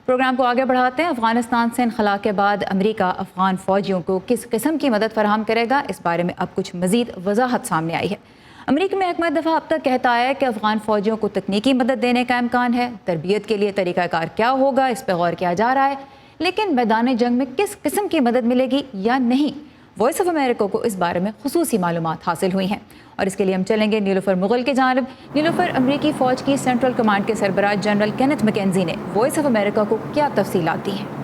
Programme کو آگے بڑھاتے ہیں۔ افغانستان سے انخلا کے بعد امریکہ افغان فوجیوں کو کس قسم کی مدد فراہم کرے گا، اس بارے میں اب کچھ مزید وضاحت سامنے آئی ہے۔ امریکی محکمہ دفاع اب تک کہتا ہے کہ افغان فوجیوں کو تکنیکی مدد دینے کا امکان ہے۔ تربیت کے لیے طریقہ کار کیا ہوگا، اس پہ غور کیا جا رہا ہے، لیکن میدان جنگ میں کس قسم کی مدد ملے گی یا نہیں، وائس آف امریکہ کو اس بارے میں خصوصی معلومات حاصل ہوئی ہیں۔ اور اس کے لیے ہم چلیں گے نیلوفر مغل کی جانب۔ نیلوفر، امریکی فوج کی سینٹرل کمانڈ کے سربراہ جنرل کینتھ مکینزی نے وائس آف امریکہ کو کیا تفصیلات دی ہیں؟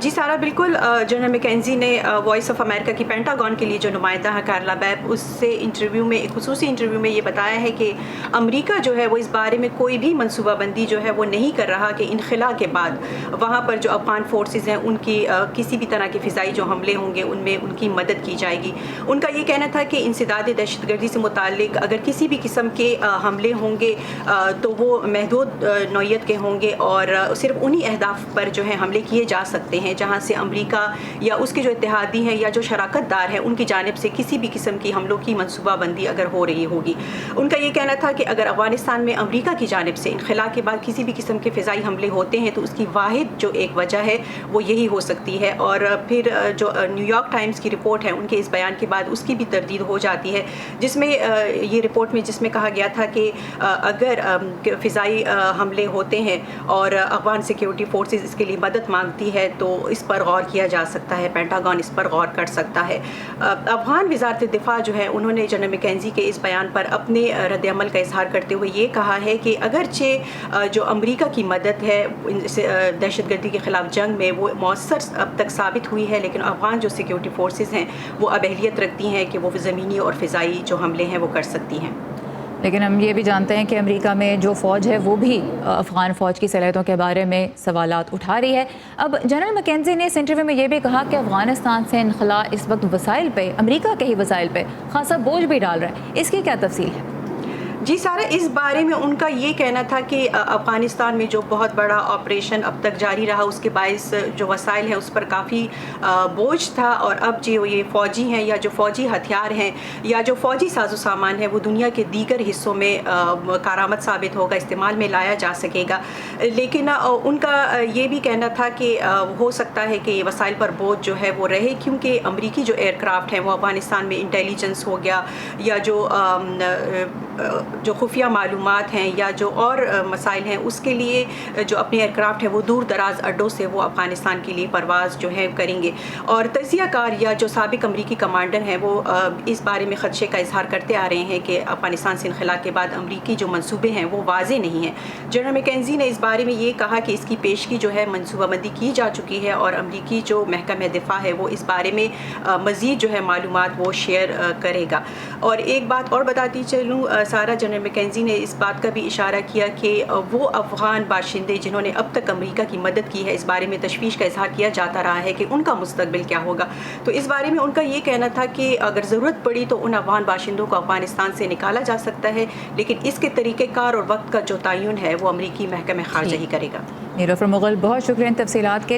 جی سارا، بالکل جنرل مکینزی نے وائس آف امریکہ کی پینٹاگون کے لیے جو نمائندہ ہے کارلا بیب، اس سے ایک خصوصی انٹرویو میں یہ بتایا ہے کہ امریکہ جو ہے وہ اس بارے میں کوئی بھی منصوبہ بندی جو ہے وہ نہیں کر رہا کہ انخلا کے بعد وہاں پر جو افغان فورسز ہیں ان کی کسی بھی طرح کے فضائی جو حملے ہوں گے ان میں ان کی مدد کی جائے گی۔ ان کا یہ کہنا تھا کہ انسداد دہشت گردی سے متعلق اگر کسی بھی قسم کے حملے ہوں گے تو وہ محدود نوعیت کے ہوں گے اور صرف انہی اہداف پر جو ہے حملے کیے جا سکتے ہیں جہاں سے امریکہ یا اس کے جو اتحادی ہیں یا جو شراکت دار ہیں ان کی جانب سے کسی بھی قسم کی حملوں کی منصوبہ بندی اگر ہو رہی ہوگی۔ ان کا یہ کہنا تھا کہ اگر افغانستان میں امریکہ کی جانب سے انخلا کے بعد کسی بھی قسم کے فضائی حملے ہوتے ہیں تو اس کی واحد جو ایک وجہ ہے وہ یہی ہو سکتی ہے، اور پھر جو نیو یارک ٹائمز کی رپورٹ ہے ان کے اس بیان کے بعد اس کی بھی تردید ہو جاتی ہے، جس میں یہ رپورٹ میں جس میں کہا گیا تھا کہ اگر فضائی حملے ہوتے ہیں اور افغان سیکیورٹی فورسز اس کے لیے مدد مانگتی ہے تو اس پر غور کیا جا سکتا ہے، پینٹاگون اس پر غور کر سکتا ہے۔ افغان وزارت دفاع جو ہے انہوں نے جنرل مکینزی کے اس بیان پر اپنے رد عمل کا اظہار کرتے ہوئے یہ کہا ہے کہ اگرچہ جو امریکہ کی مدد ہے دہشت گردی کے خلاف جنگ میں وہ مؤثر اب تک ثابت ہوئی ہے، لیکن افغان جو سیکیورٹی فورسز ہیں وہ اب اہلیت رکھتی ہیں کہ وہ زمینی اور فضائی جو حملے ہیں وہ کر سکتی ہیں۔ لیکن ہم یہ بھی جانتے ہیں کہ امریکہ میں جو فوج ہے وہ بھی افغان فوج کی صلاحیتوں کے بارے میں سوالات اٹھا رہی ہے۔ اب جنرل مکینزی نے اس انٹرویو میں یہ بھی کہا کہ افغانستان سے انخلا اس وقت وسائل پہ، امریکہ کے ہی وسائل پہ خاصا بوجھ بھی ڈال رہا ہے، اس کی کیا تفصیل ہے؟ جی سارا، اس بارے میں ان کا یہ کہنا تھا کہ افغانستان میں جو بہت بڑا آپریشن اب تک جاری رہا اس کے باعث جو وسائل ہیں اس پر کافی بوجھ تھا، اور اب جو یہ فوجی ہیں یا جو فوجی ہتھیار ہیں یا جو فوجی ساز و سامان ہے وہ دنیا کے دیگر حصوں میں کارآمد ثابت ہوگا، استعمال میں لایا جا سکے گا۔ لیکن ان کا یہ بھی کہنا تھا کہ ہو سکتا ہے کہ یہ وسائل پر بوجھ جو ہے وہ رہے، کیونکہ امریکی جو ایئر کرافٹ ہیں وہ افغانستان میں انٹیلیجنس ہو گیا یا جو خفیہ معلومات ہیں یا جو اور مسائل ہیں اس کے لیے جو اپنے ایئر کرافٹ ہیں وہ دور دراز اڈوں سے وہ افغانستان کے لیے پرواز جو ہے کریں گے، اور تجزیہ کار یا جو سابق امریکی کمانڈر ہیں وہ اس بارے میں خدشے کا اظہار کرتے آ رہے ہیں کہ افغانستان سے انخلا کے بعد امریکی جو منصوبے ہیں وہ واضح نہیں ہیں۔ جنرل مکینزی نے اس بارے میں یہ کہا کہ اس کی پیشگی جو ہے منصوبہ بندی کی جا چکی ہے اور امریکی جو محکمہ دفاع ہے وہ اس بارے میں مزید جو ہے معلومات وہ شیئر کرے گا۔ اور ایک بات اور بتاتی چلوں سارا، جنرل مکینزی نے اس بات کا بھی اشارہ کیا کہ وہ افغان باشندے جنہوں نے اب تک امریکہ کی مدد کی ہے اس بارے میں تشویش کا اظہار کیا جاتا رہا ہے کہ ان کا مستقبل کیا ہوگا، تو اس بارے میں ان کا یہ کہنا تھا کہ اگر ضرورت پڑی تو ان افغان باشندوں کو افغانستان سے نکالا جا سکتا ہے، لیکن اس کے طریقہ کار اور وقت کا جو تعین ہے وہ امریکی محکمہ خارجہ ہی کرے گا۔ نیلوفر مغل، بہت شکریہ ان تفصیلات کے لیے۔